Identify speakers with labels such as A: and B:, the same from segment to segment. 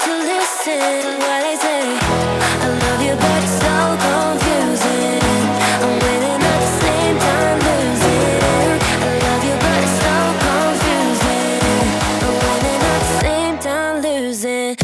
A: to listen to what I say. I love you, but it's so confusing. I'm winning at the same time losing. I love you, but it's so confusing. I'm winning at the same time losing.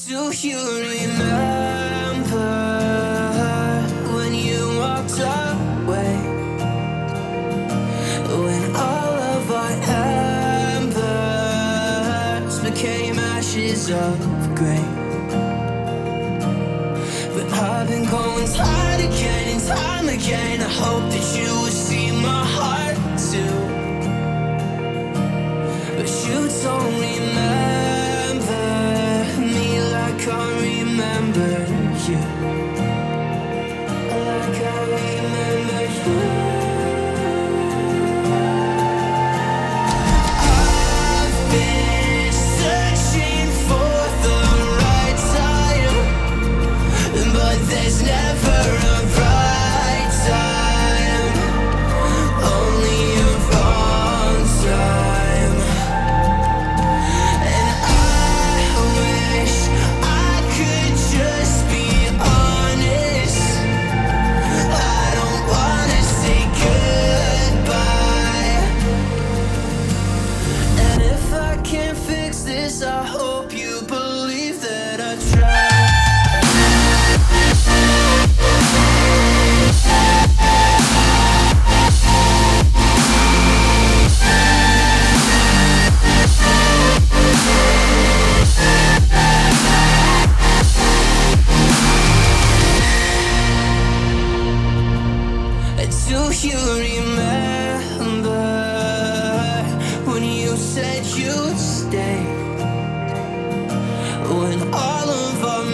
B: Do you remember when you walked away? When all of our embers became ashes of grey. But I've been going time again and time again. I hope that you would see my heart too. But you don't remember me like I remember you. Like I remember you. I've been searching for the right time, but there's never a right time, only a wrong time. And I wish I could just be honest. I don't wanna say goodbye. And if I can't fix this, I hope you believe that I tried. Do you remember when you said you'd stay? When all of our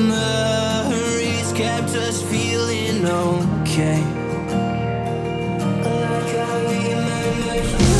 B: memories kept us feeling okay. Like I remember you.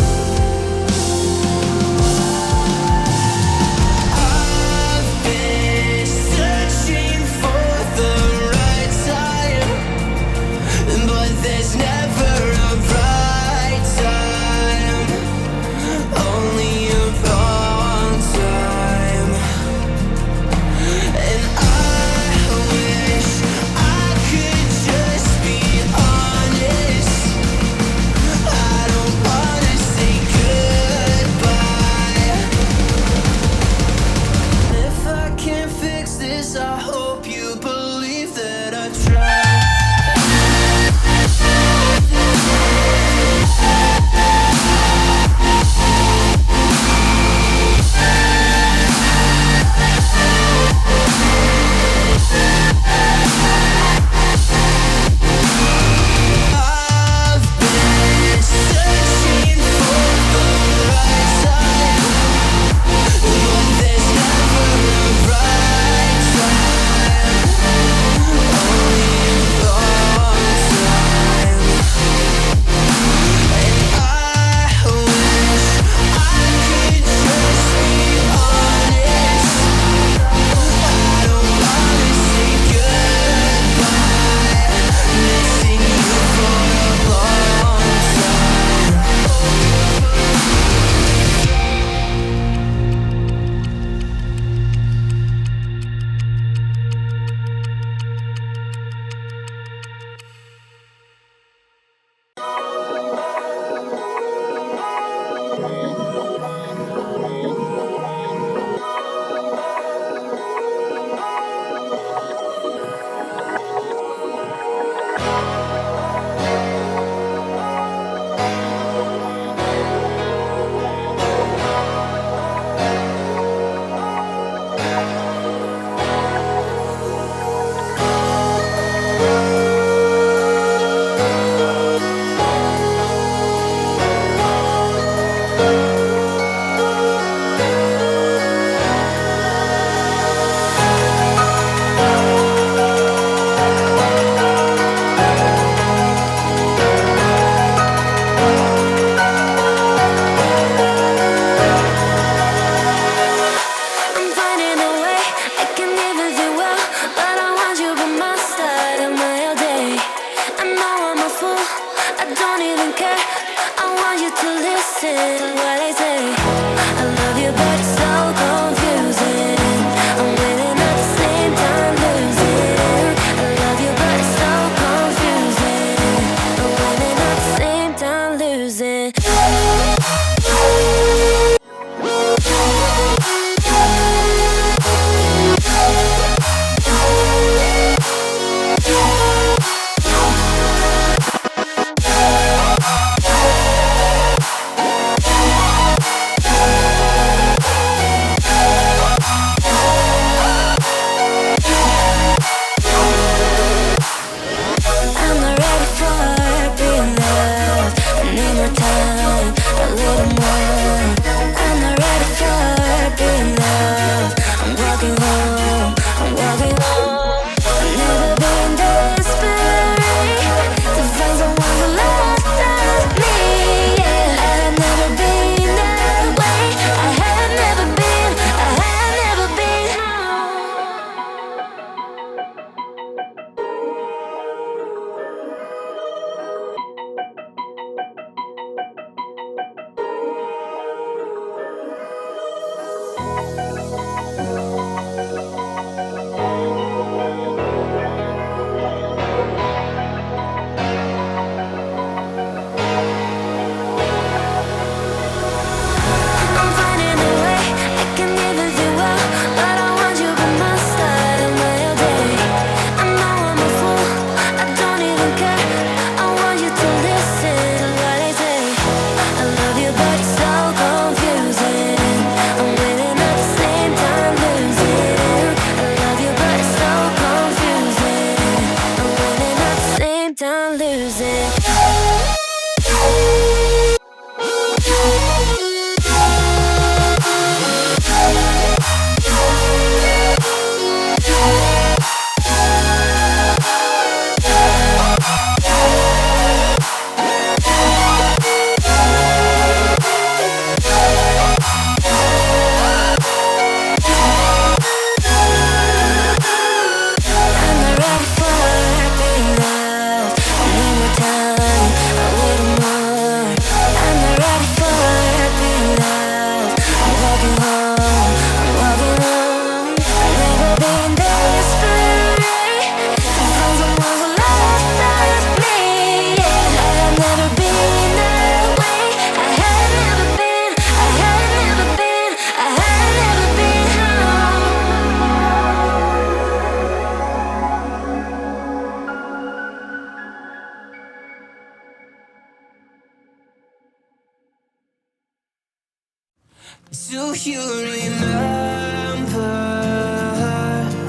B: Do you remember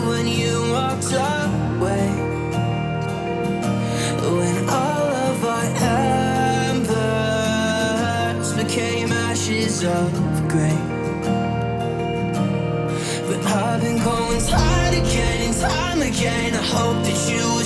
B: when you walked away? When all of our embers became ashes of grey. But I've been going time again and time again. I hope that you will